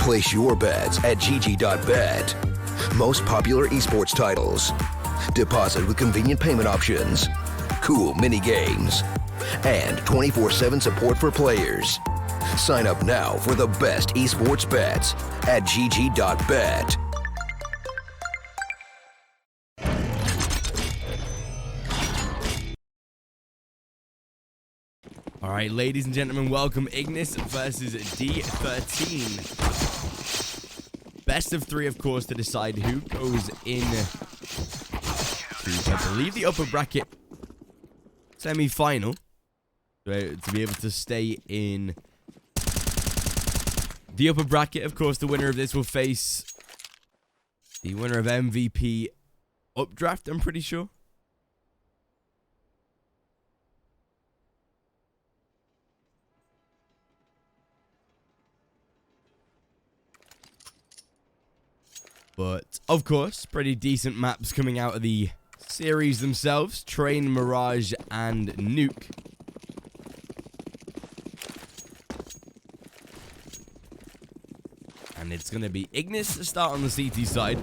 Place your bets at gg.bet. Most popular esports titles. Deposit with convenient payment options. Cool mini games. And 24/7 support for players. Sign up now for the best esports bets at gg.bet. All right, ladies and gentlemen, welcome. Ignis versus D13. Best of 3, of course, to decide who goes in to, I believe, the upper bracket semi-final. To be able to stay in the upper bracket. Of course, the winner of this will face the winner of MVP Updraft, I'm pretty sure. But, of course, pretty decent maps coming out of the series themselves. Train, Mirage, and Nuke. And it's going to be Ignis to start on the CT side,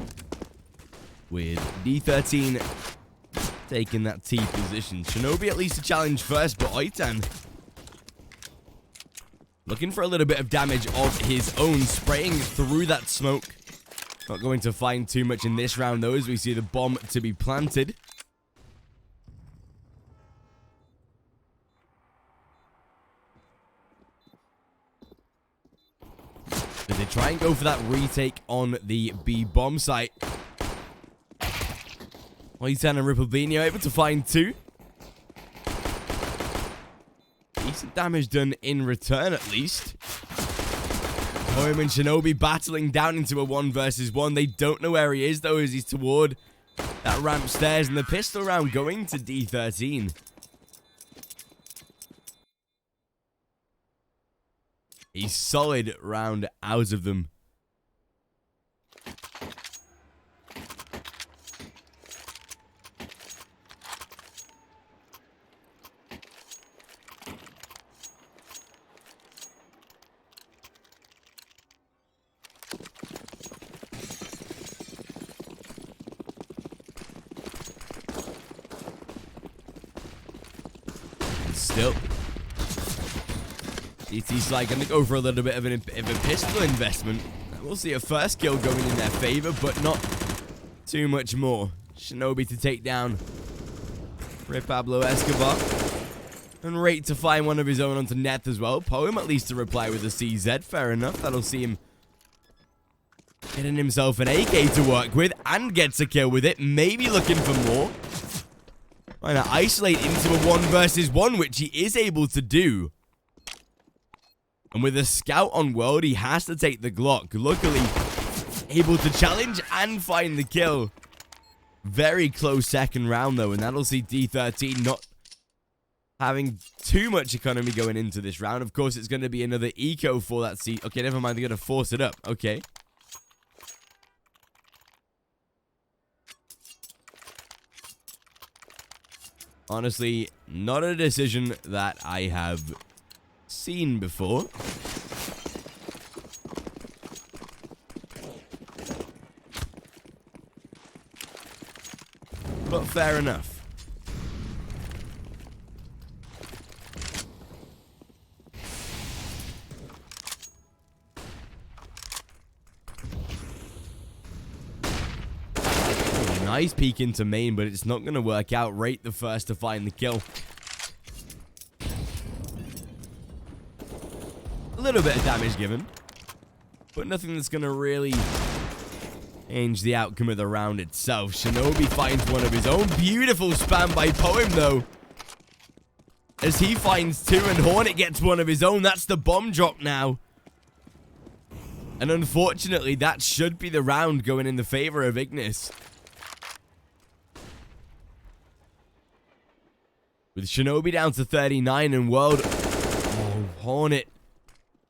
with D13 taking that T position. Shinobi at least a challenge first, but Oitan looking for a little bit of damage of his own, spraying through that smoke. Not going to find too much in this round, though, as we see the bomb to be planted. As they try and go for that retake on the B bomb site. Oitan and Ripplebini able to find 2. Decent damage done in return, at least. Poem and Shinobi battling down into a 1 versus 1. They don't know where he is, though, as he's toward that ramp stairs. And the pistol round going to D13. A solid round out of them. Still, DT's like going to go for a little bit of a pistol investment. We'll see a first kill going in their favor, but not too much more. Shinobi to take down Rip Pablo Escobar. And Rate to find one of his own onto Neth as well. Poem at least to reply with a CZ. Fair enough. That'll see him getting himself an AK to work with and gets a kill with it. Maybe looking for more. Trying to isolate into a 1 versus 1, which he is able to do. And with a scout on world, he has to take the Glock. Luckily, able to challenge and find the kill. Very close second round, though, and that'll see D13 not having too much economy going into this round. Of course, it's going to be another eco for that seat. Okay, never mind. They're going to force it up. Okay. Honestly, not a decision that I have seen before. But fair enough. Nice peek into main, but it's not going to work out. Rate the first to find the kill. A little bit of damage given, but nothing that's going to really change the outcome of the round itself. Shinobi finds one of his own. Beautiful spam by Poem, though, as he finds 2, and Hornet gets one of his own. That's the bomb drop now. And unfortunately, that should be the round going in the favor of Ignis. With Shinobi down to 39 and World... Oh, Hornet.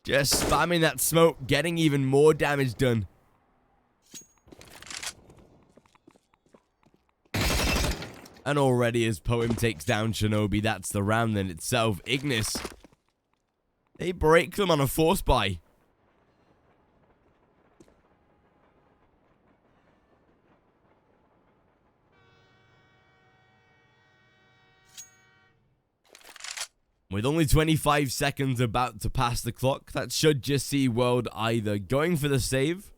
Just spamming that smoke, getting even more damage done. And already as Poem takes down Shinobi, that's the round in itself. Ignis, they break them on a force buy. With only 25 seconds about to pass the clock, that should just see World either going for the save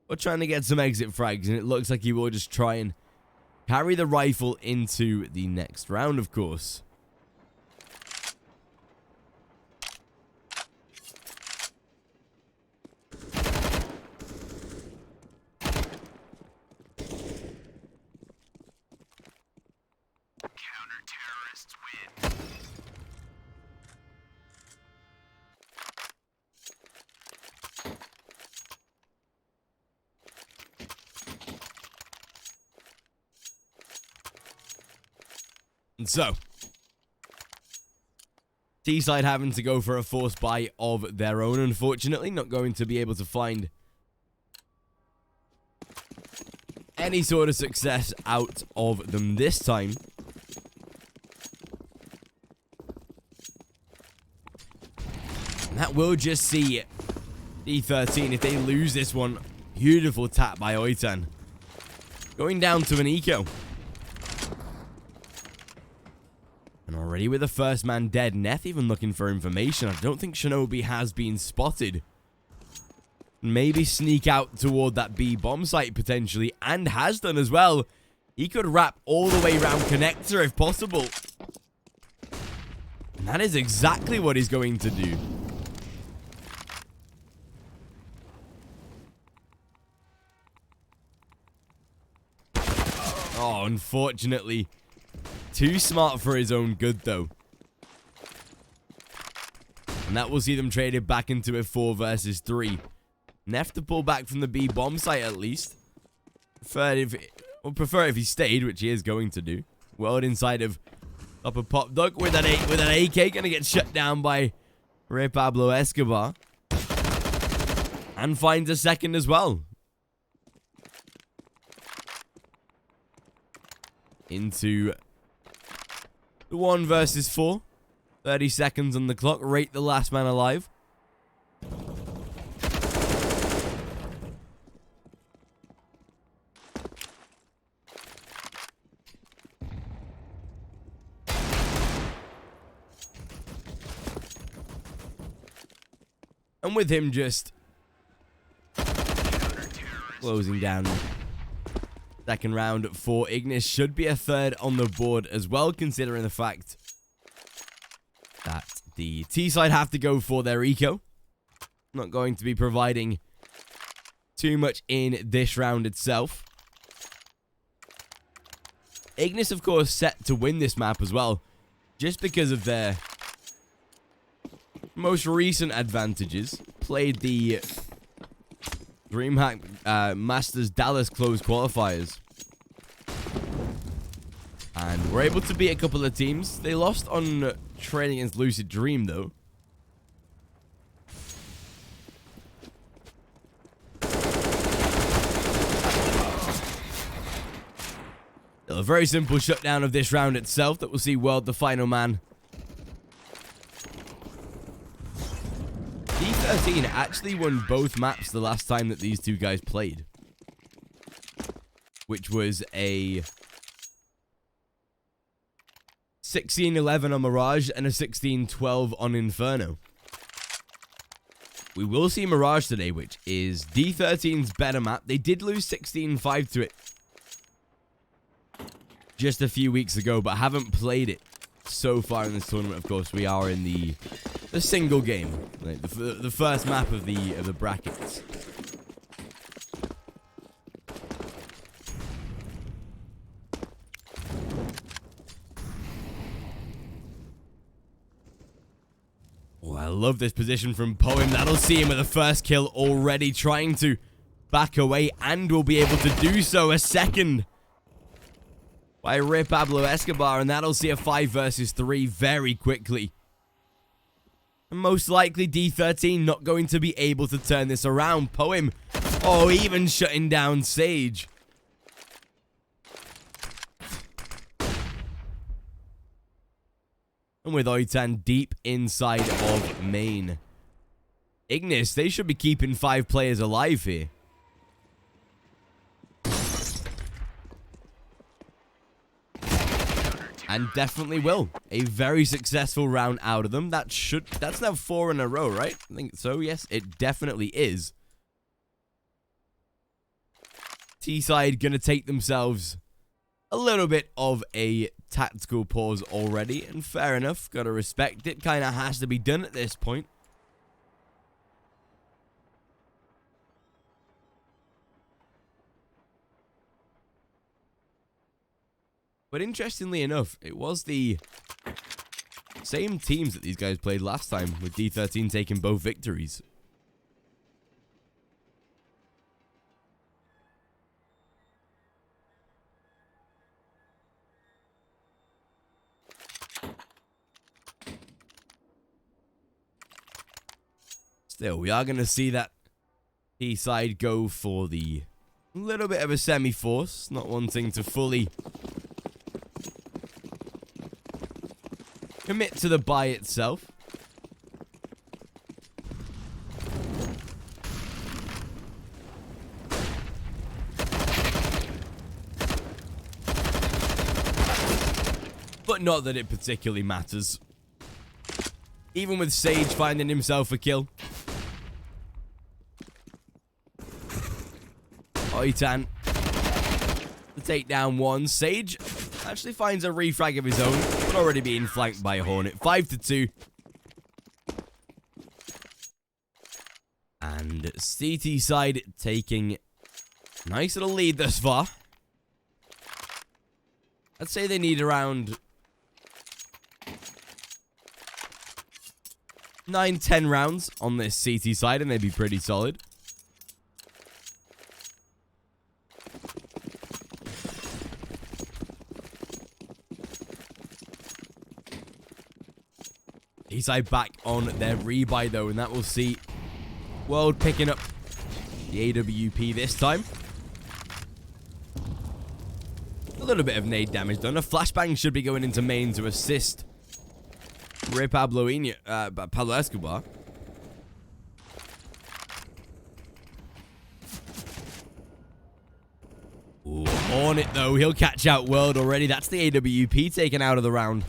or trying to get some exit frags. And it looks like he will just try and carry the rifle into the next round, of course. And so, T-side having to go for a force buy of their own, unfortunately. Not going to be able to find any sort of success out of them this time. And that will just see D13, if they lose this one. Beautiful tap by Oitan. Going down to an eco. And already with the first man dead, Neth even looking for information. I don't think Shinobi has been spotted. Maybe sneak out toward that B bomb site potentially, and has done as well. He could wrap all the way around connector if possible. And that is exactly what he's going to do. Oh, unfortunately, too smart for his own good, though. And that will see them traded back into a 4 versus 3. Neff to pull back from the B bomb site at least. Prefer if he stayed, which he is going to do. World inside of upper pop duck with an AK, gonna get shut down by Rey Pablo Escobar. And finds a second as well. Into the 1 versus 4. 30 seconds on the clock. Rate the last man alive. And with him just closing down second round for Ignis, should be a third on the board as well, considering the fact that the T-side have to go for their eco. Not going to be providing too much in this round itself. Ignis, of course, set to win this map as well, just because of their most recent advantages. Played the DreamHack Masters Dallas closed qualifiers. And were able to beat a couple of teams. They lost on training against Lucid Dream, though. A very simple shutdown of this round itself that will see World the final man. D13 actually won both maps the last time that these two guys played, which was a 16-11 on Mirage and a 16-12 on Inferno. We will see Mirage today, which is D13's better map. They did lose 16-5 to it just a few weeks ago, but haven't played it so far in this tournament. Of course, we are in the single game, like the first map of the brackets. Oh, I love this position from Poem. That'll see him with the first kill already, trying to back away, and will be able to do so. A second by Rey Pablo Escobar, and that'll see a 5 versus 3 very quickly. And most likely D13 not going to be able to turn this around. Poem, oh, even shutting down Sage. And with Oitan deep inside of main. Ignis, they should be keeping 5 players alive here. And definitely will. A very successful round out of them. That's now 4 in a row, right? I think so, yes. It definitely is. T-side gonna take themselves a little bit of a tactical pause already. And fair enough. Gotta respect it. Kinda has to be done at this point. But interestingly enough, it was the same teams that these guys played last time, with D13 taking both victories. Still, we are going to see that T-side go for the little bit of a semi-force, not wanting to fully commit to the buy itself. But not that it particularly matters. Even with Sage finding himself a kill. Oitan to take down one. Sage actually finds a refrag of his own, but already being flanked by a Hornet. 5-2. And CT side taking a nice little lead thus far. I'd say they need around 9-10 rounds on this CT side, and they'd be pretty solid. T-side back on their rebuy though, and that will see World picking up the AWP this time. A little bit of nade damage done. A flashbang should be going into main to assist Pablo Escobar. Ooh, on it though. He'll catch out World already. That's the AWP taken out of the round.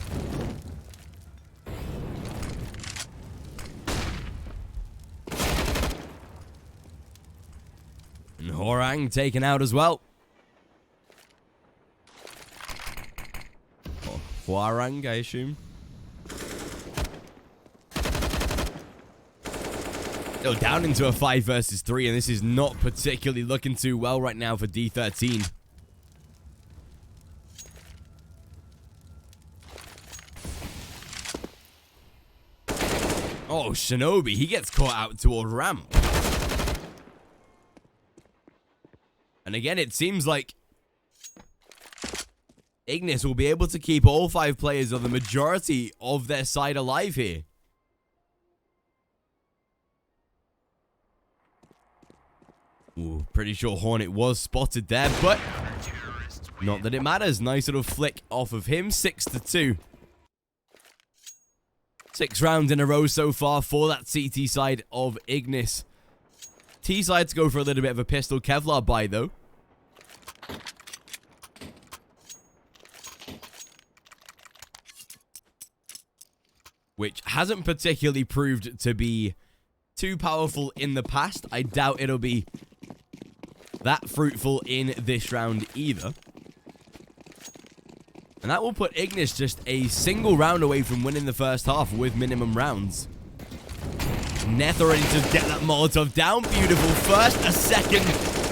And Horang taken out as well. Or Huarang, I assume. Still down into a 5 versus 3, and this is not particularly looking too well right now for D13. Oh, Shinobi, he gets caught out toward ramp. And again, it seems like Ignis will be able to keep all 5 players or the majority of their side alive here. Ooh, pretty sure Hornet was spotted there, but not that it matters. Nice little flick off of him. 6-2. 6 rounds in a row so far for that CT side of Ignis. T-side to go for a little bit of a pistol Kevlar buy, though. Which hasn't particularly proved to be too powerful in the past. I doubt it'll be that fruitful in this round either. And that will put Ignis just a single round away from winning the first half with minimum rounds. Neth already to get that Molotov down. Beautiful. First, a second,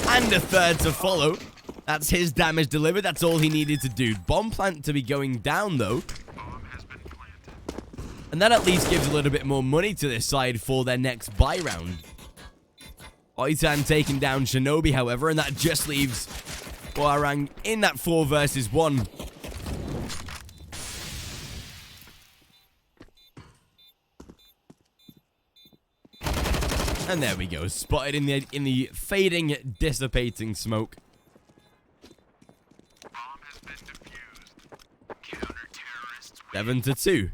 and a third to follow. That's his damage delivered. That's all he needed to do. Bomb plant to be going down, though. And that at least gives a little bit more money to this side for their next buy round. Oitan taking down Shinobi, however, and that just leaves Huarang in that 4 versus 1. And there we go, spotted in the fading, dissipating smoke. Bomb has been defused. Counter-terrorists win. 7-2.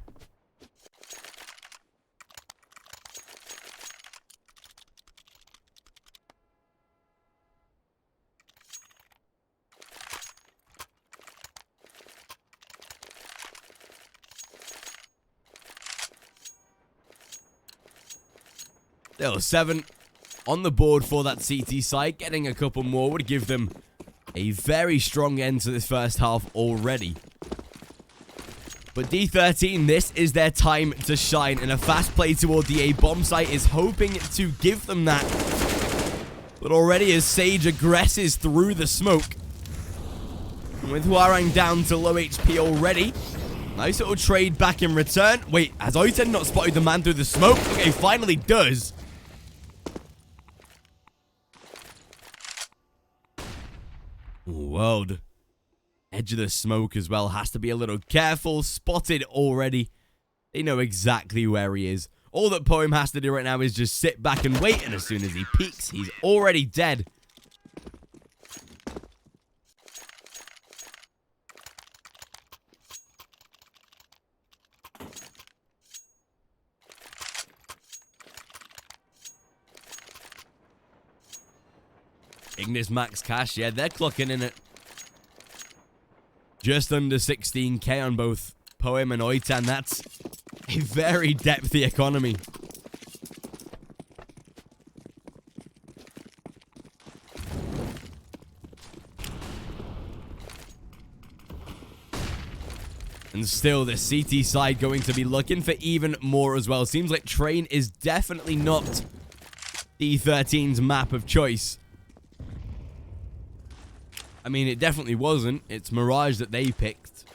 Still 7 on the board for that CT side. Getting a couple more would give them a very strong end to this first half already. But D13, this is their time to shine, and a fast play toward the A bomb site is hoping to give them that. But already as Sage aggresses through the smoke, and with Hwoarang down to low HP already, nice little trade back in return. Wait, has Oiten not spotted the man through the smoke? Okay, finally does. World. Edge of the smoke as well. Has to be a little careful. Spotted already. They know exactly where he is. All that Poem has to do right now is just sit back and wait. And as soon as he peeks, he's already dead. Ignis max cash. Yeah, they're clocking in at just under 16k on both Poem and Oitan. That's a very depthy economy. And still, the CT side going to be looking for even more as well. Seems like Train is definitely not D13's map of choice. I mean, it definitely wasn't. It's Mirage that they picked.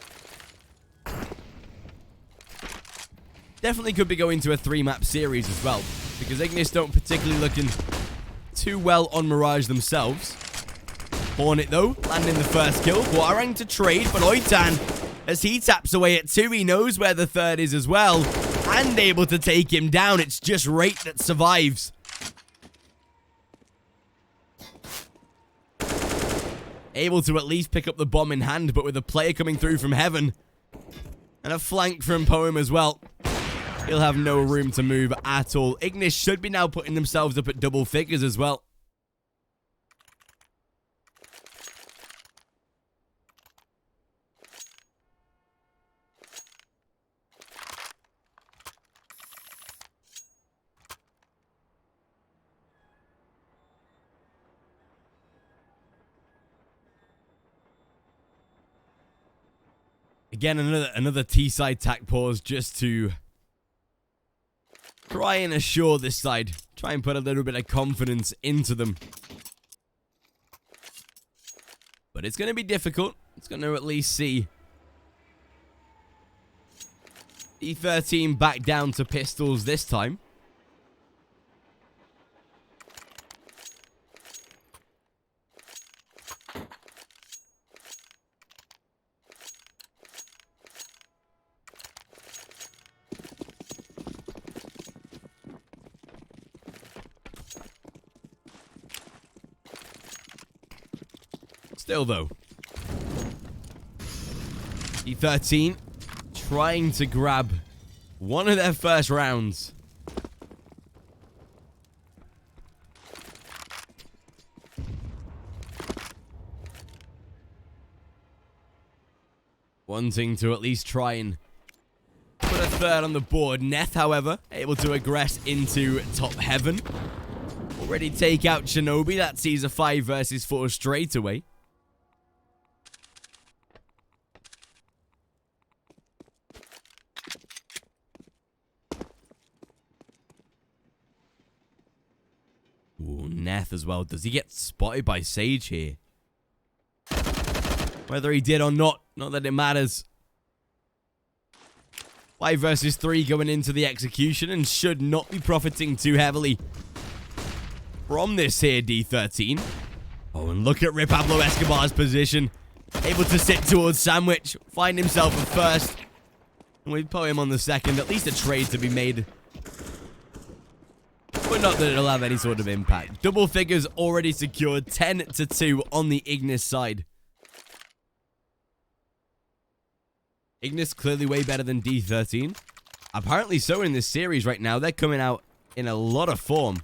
Definitely could be going to a 3-map series as well, because Ignis don't particularly looking too well on Mirage themselves. Hornet, though, landing the first kill. Hwoarang to trade, but Oitan, as he taps away at 2, he knows where the third is as well, and able to take him down. It's just Rate that survives. Able to at least pick up the bomb in hand, but with a player coming through from heaven, and a flank from Poem as well, he'll have no room to move at all. Ignis should be now putting themselves up at double figures as well. Again, another T-side tack pause just to try and assure this side. Try and put a little bit of confidence into them. But it's going to be difficult. It's going to at least see D13 back down to pistols this time. Still, though, D13 trying to grab one of their first rounds. Wanting to at least try and put a third on the board. Neth, however, able to aggress into top heaven. Already take out Shinobi. That sees a 5 versus 4 straight away. Ooh, Neth as well. Does he get spotted by Sage here? Whether he did or not that it matters. 5 versus 3 going into the execution, and should not be profiting too heavily from this here, D13. Oh, and look at Rip Pablo Escobar's position. Able to sit towards Sandwich, find himself a first. And we put him on the second. At least a trade to be made. But not that it'll have any sort of impact. Double figures already secured. 10-2 on the Ignis side. Ignis clearly way better than D13. Apparently so in this series right now. They're coming out in a lot of form.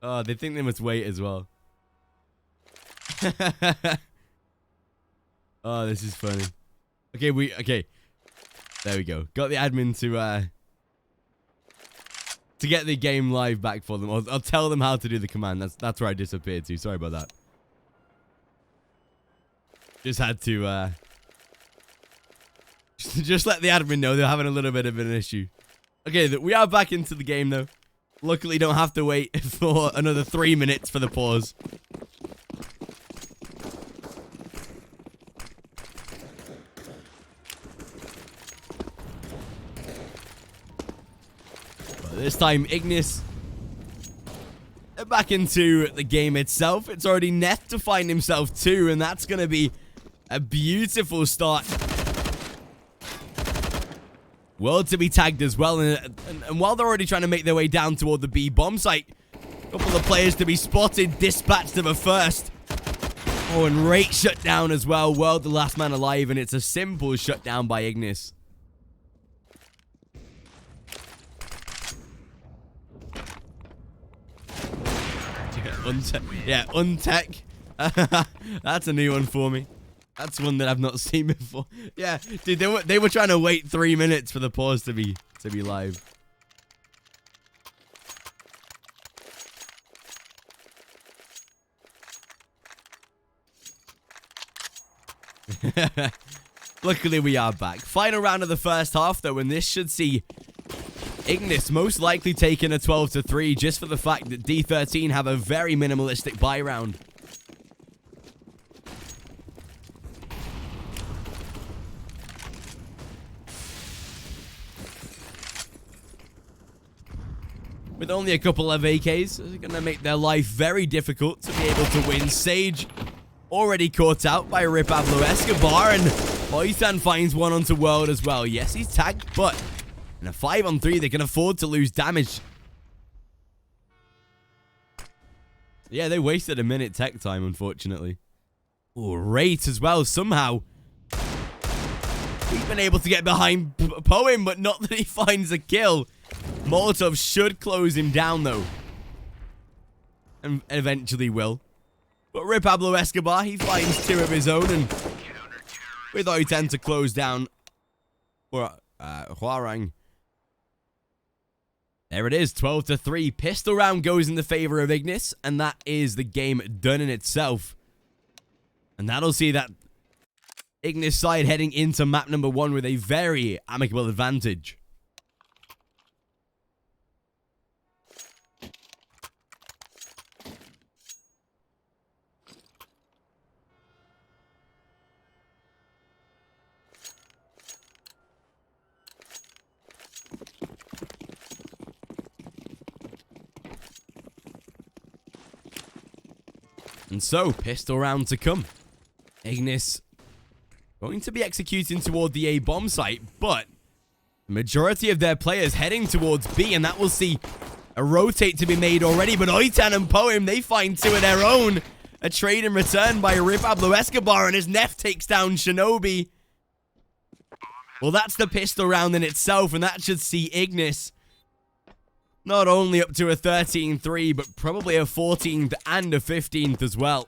Oh, they think they must wait as well. Oh, this is funny. Okay. There we go. Got the admin to get the game live back for them. I'll tell them how to do the command. That's where I disappeared to. Sorry about that. Just had to just let the admin know they're having a little bit of an issue. Okay, we are back into the game though. Luckily, don't have to wait for another 3 minutes for the pause. But this time, Ignis back into the game itself. It's already Neth to find himself too, and that's going to be a beautiful start. World to be tagged as well, and while they're already trying to make their way down toward the B bomb site, a couple of players to be spotted, dispatched to the first. Oh, and Rate shut down as well. World the last man alive, and it's a simple shutdown by Ignis. Untech. That's a new one for me. That's one that I've not seen before. Yeah, dude, they were trying to wait 3 minutes for the pause to be live. Luckily, we are back. Final round of the first half, though, and this should see Ignis most likely taking a 12-3 just for the fact that D13 have a very minimalistic buy round. With only a couple of AKs, it's going to make their life very difficult to be able to win. Sage already caught out by Pablo Escobar, and Oitan finds one onto World as well. Yes, he's tagged, but in a 5-on-3, they can afford to lose damage. Yeah, they wasted a minute tech time, unfortunately. Oh, Rate as well, somehow. He's been able to get behind Poem, but not that he finds a kill. Molotov should close him down, though. And eventually will. But Pablo Escobar, he finds two of his own, and with Oitan to close down Huarang. There it is, 12-3. Pistol round goes in the favor of Ignis, and that is the game done in itself. And that'll see that Ignis side heading into map number 1 with a very amicable advantage. And so, pistol round to come. Ignis going to be executing toward the A bomb site, but the majority of their players heading towards B, and that will see a rotate to be made already. But Oitan and Poem, they find two of their own. A trade in return by Pablo Escobar, and his Nef takes down Shinobi. Well, that's the pistol round in itself, and that should see Ignis not only up to a 13-3, but probably a 14th and a 15th as well.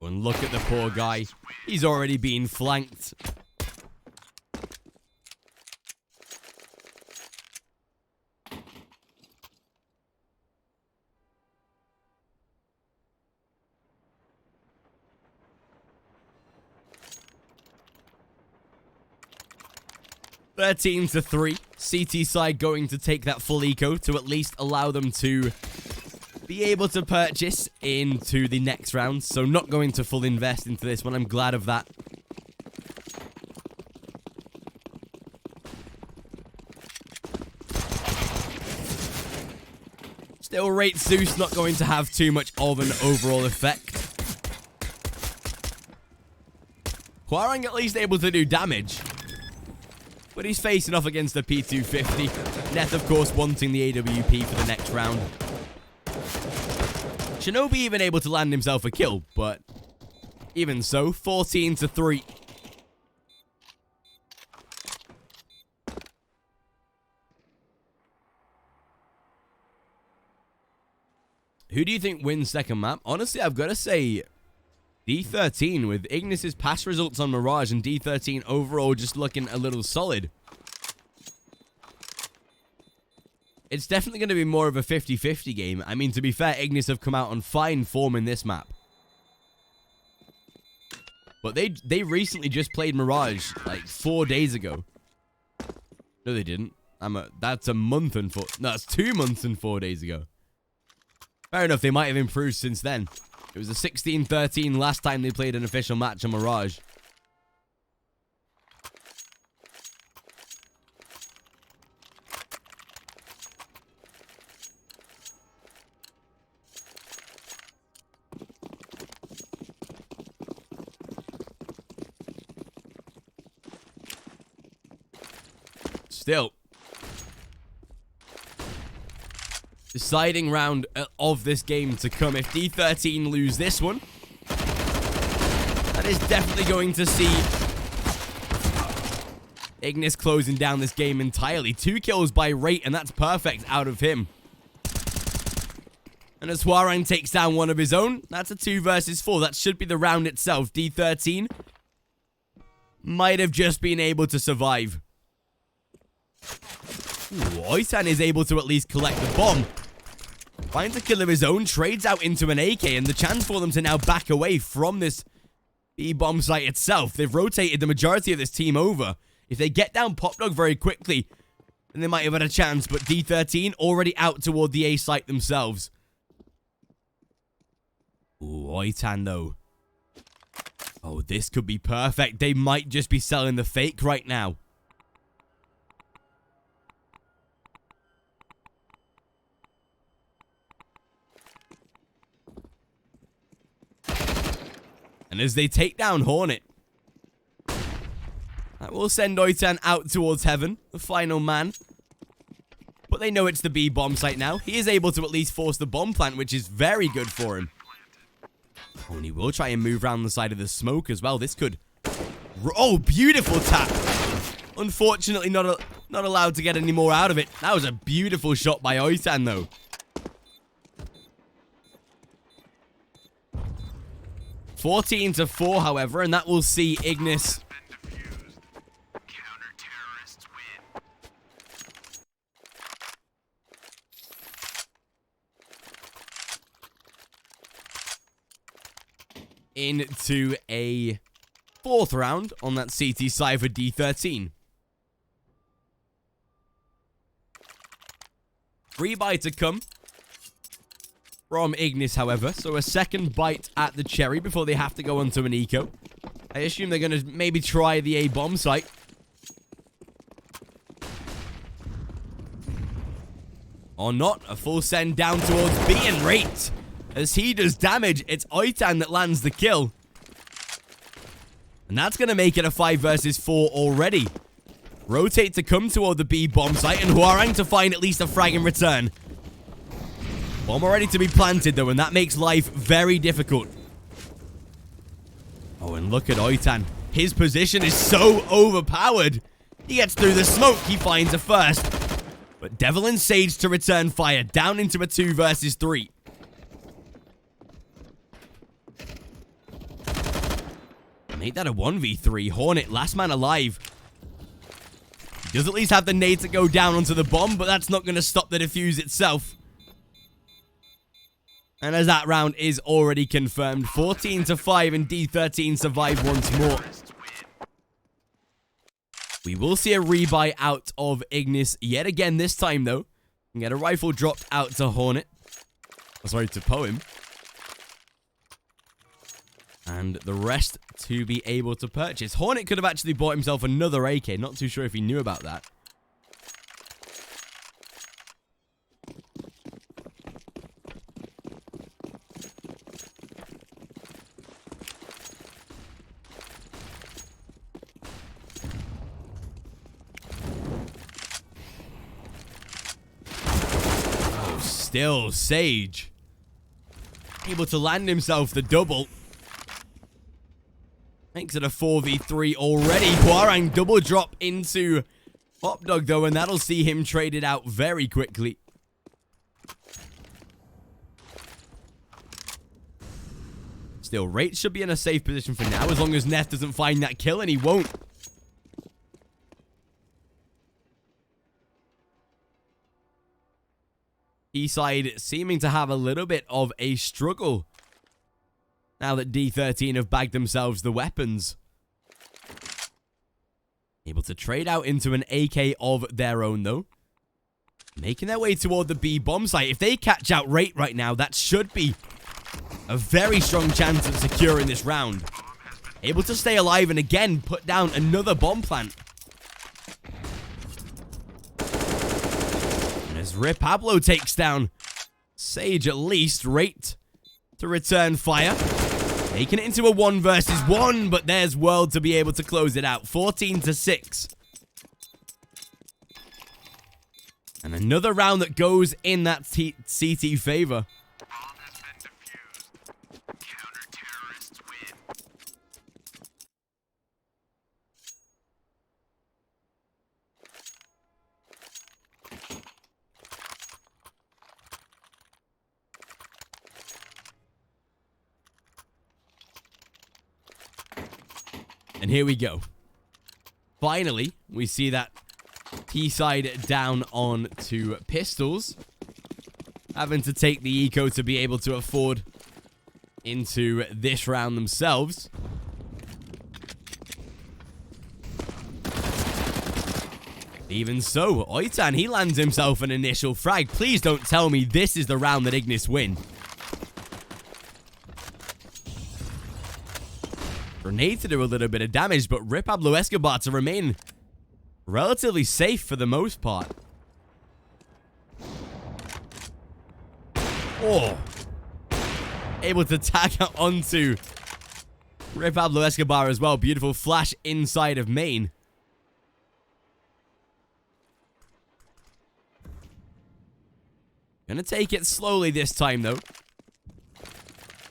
And look at the poor guy. He's already been flanked. (13-3). CT side going to take that full eco to at least allow them to be able to purchase into the next round. So not going to full invest into this one. I'm glad of that. Still, Rate Zeus not going to have too much of an overall effect. Huarang at least able to do damage. But he's facing off against the P250. Neth, of course, wanting the AWP for the next round. Shinobi even able to land himself a kill, but even so, 14-3. Who do you think wins second map? Honestly, I've got to say D13 with Ignis's past results on Mirage and D13 overall just looking a little solid. It's definitely going to be more of a 50-50 game. I mean, to be fair, Ignis have come out on fine form in this map. But they recently just played Mirage like 4 days ago. No, they didn't. That's a month and 4... No, that's 2 months and 4 days ago. Fair enough, they might have improved since then. It was a 16-13 last time they played an official match on Mirage. Still, deciding round of this game to come. If D13 lose this one, that is definitely going to see Ignis closing down this game entirely. 2 kills by Rate, and that's perfect out of him. And as Hwarang takes down one of his own, that's a 2 versus 4. That should be the round itself. D13 might have just been able to survive. Ooh, Oitan is able to at least collect the bomb. Finds a kill of his own, trades out into an AK, and the chance for them to now back away from this B-bomb site itself. They've rotated the majority of this team over. If they get down Pop Dog very quickly, then they might have had a chance, but D13 already out toward the A site themselves. Ooh, Oitan though. Oh, this could be perfect. They might just be selling the fake right now. And as they take down Hornet, that will send Oitan out towards heaven, the final man. But they know it's the B-bomb site now. He is able to at least force the bomb plant, which is very good for him. Oh, and he will try and move around the side of the smoke as well. This could... Oh, beautiful tap. Unfortunately, not allowed to get any more out of it. That was a beautiful shot by Oitan, though. (14-4), however, and that will see Ignis into a 4th round on that CT side for D13. Rebuy to come from Ignis, however, so a second bite at the cherry before they have to go onto an eco. I assume they're going to maybe try the A-bomb site. Or not, a full send down towards B and Rate. As he does damage, it's Oitan that lands the kill. And that's going to make it a 5 versus 4 already. Rotate to come toward the B-bomb site, and Hwarang to find at least a frag in return. Bomb ready to be planted, though, and that makes life very difficult. Oh, and look at Oitan. His position is so overpowered. He gets through the smoke. He finds a first. But Devil and Sage to return fire. Down into a 2 versus 3. Make that a 1v3. Hornet, last man alive. He does at least have the nade to go down onto the bomb, but that's not going to stop the defuse itself. And as that round is already confirmed, 14-5, and D13 survive once more. We will see a rebuy out of Ignis yet again this time, though. And get a rifle dropped out to Hornet. Oh, sorry, to Poem. And the rest to be able to purchase. Hornet could have actually bought himself another AK. Not too sure if he knew about that. Still, Sage able to land himself the double. Makes it a 4v3 already. Hwarang double drop into Pop Dog, though, and that'll see him traded out very quickly. Still, Rate should be in a safe position for now, as long as Neff doesn't find that kill, and he won't. T-side seeming to have a little bit of a struggle now that D13 have bagged themselves the weapons. Able to trade out into an AK of their own, though. Making their way toward the B bomb site. If they catch out Rate right now, that should be a very strong chance of securing this round. Able to stay alive and again put down another bomb plant. And as Pablo takes down Sage, at least Rate to return fire. Making it into a 1 versus 1, but there's World to be able to close it out. 14-6. And another round that goes in that CT favor. Bomb has been defused. Counter-terrorists win. And here we go. Finally, we see that T-side down on to pistols. Having to take the eco to be able to afford into this round themselves. Even so, Oitan, he lands himself an initial frag. Please don't tell me this is the round that Ignis win. Grenade to do a little bit of damage, but Pablo Escobar to remain relatively safe for the most part. Oh. Able to tag out onto Pablo Escobar as well. Beautiful flash inside of main. Gonna take it slowly this time, though.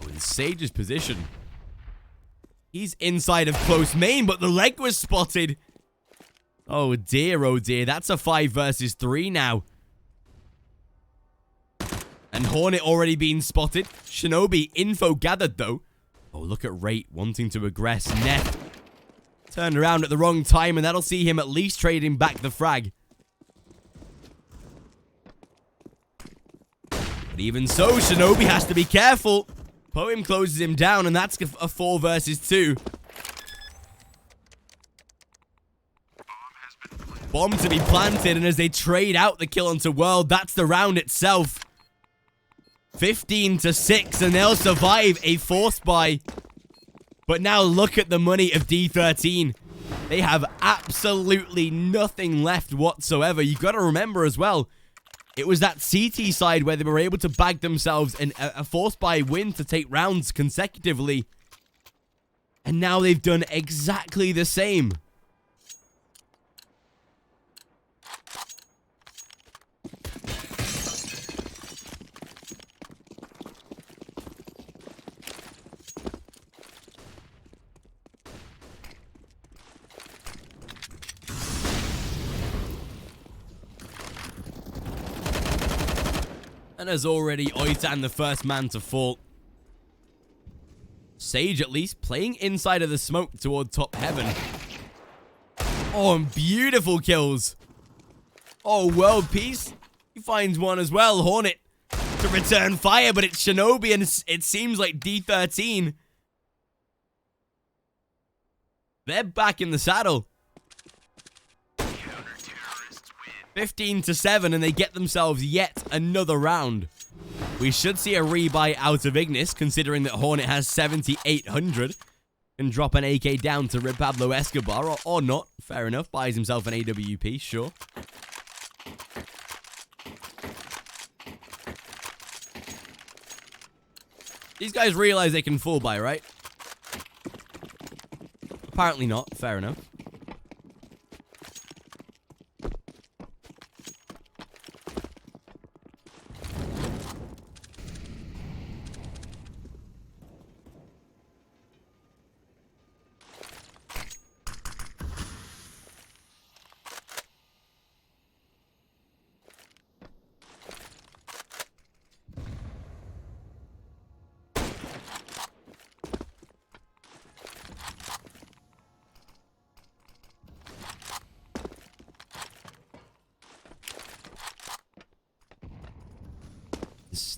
Oh, in Sage's position. He's inside of close main, but the leg was spotted. Oh dear, oh dear. That's a 5 versus 3 now. And Hornet already been spotted. Shinobi info gathered, though. Oh, look at Rate wanting to aggress. Neff turned around at the wrong time, and that'll see him at least trading back the frag. But even so, Shinobi has to be careful. Poem closes him down, and that's a 4 versus 2. Bomb to be planted, and as they trade out the kill onto World, that's the round itself. 15-6, and they'll survive a force buy. But now look at the money of D13. They have absolutely nothing left whatsoever. You've got to remember as well, it was that CT side where they were able to bag themselves a force buy win to take rounds consecutively. And now they've done exactly the same. And as already Oitan the first man to fall. Sage at least playing inside of the smoke toward top heaven. Oh, and beautiful kills. Oh, World Peace. He finds one as well. Hornet to return fire, but it's Shinobi, and it seems like D13. They're back in the saddle. 15-7, and they get themselves yet another round. We should see a rebuy out of Ignis, considering that Hornet has 7,800. Can drop an AK down to Pablo Escobar, or not. Fair enough. Buys himself an AWP, sure. These guys realize they can full buy, right? Apparently not. Fair enough.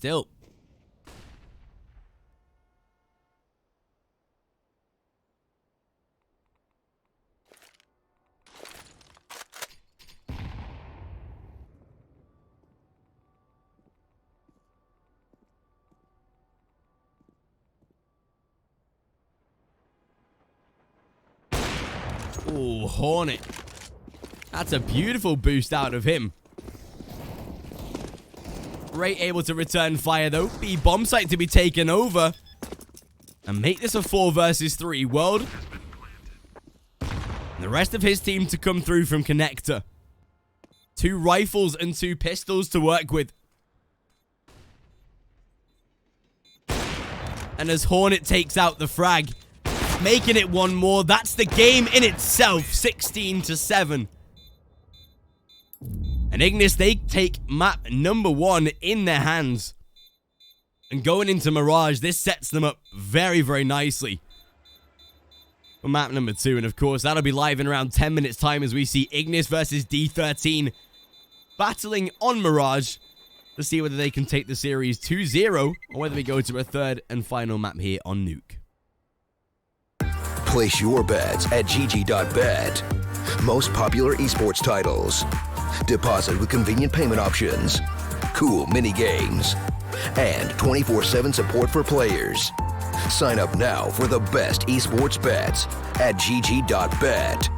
still. Oh, Hornet. That's a beautiful boost out of him. Ray able to return fire, though. B bomb site to be taken over. And make this a 4 versus 3 world. And the rest of his team to come through from connector. 2 rifles and 2 pistols to work with. And as Hornet takes out the frag, making it 1 more. That's the game in itself. 16-7. And Ignis, they take map number 1 in their hands. And going into Mirage, this sets them up very, very nicely for map number 2. And of course, that'll be live in around 10 minutes time as we see Ignis versus D13 battling on Mirage to see whether they can take the series 2-0 or whether we go to a 3rd and final map here on Nuke. Place your bets at gg.bet. Most popular esports titles. Deposit with convenient payment options. Cool mini games. And 24/7 support for players. Sign up now for the best esports bets at gg.bet.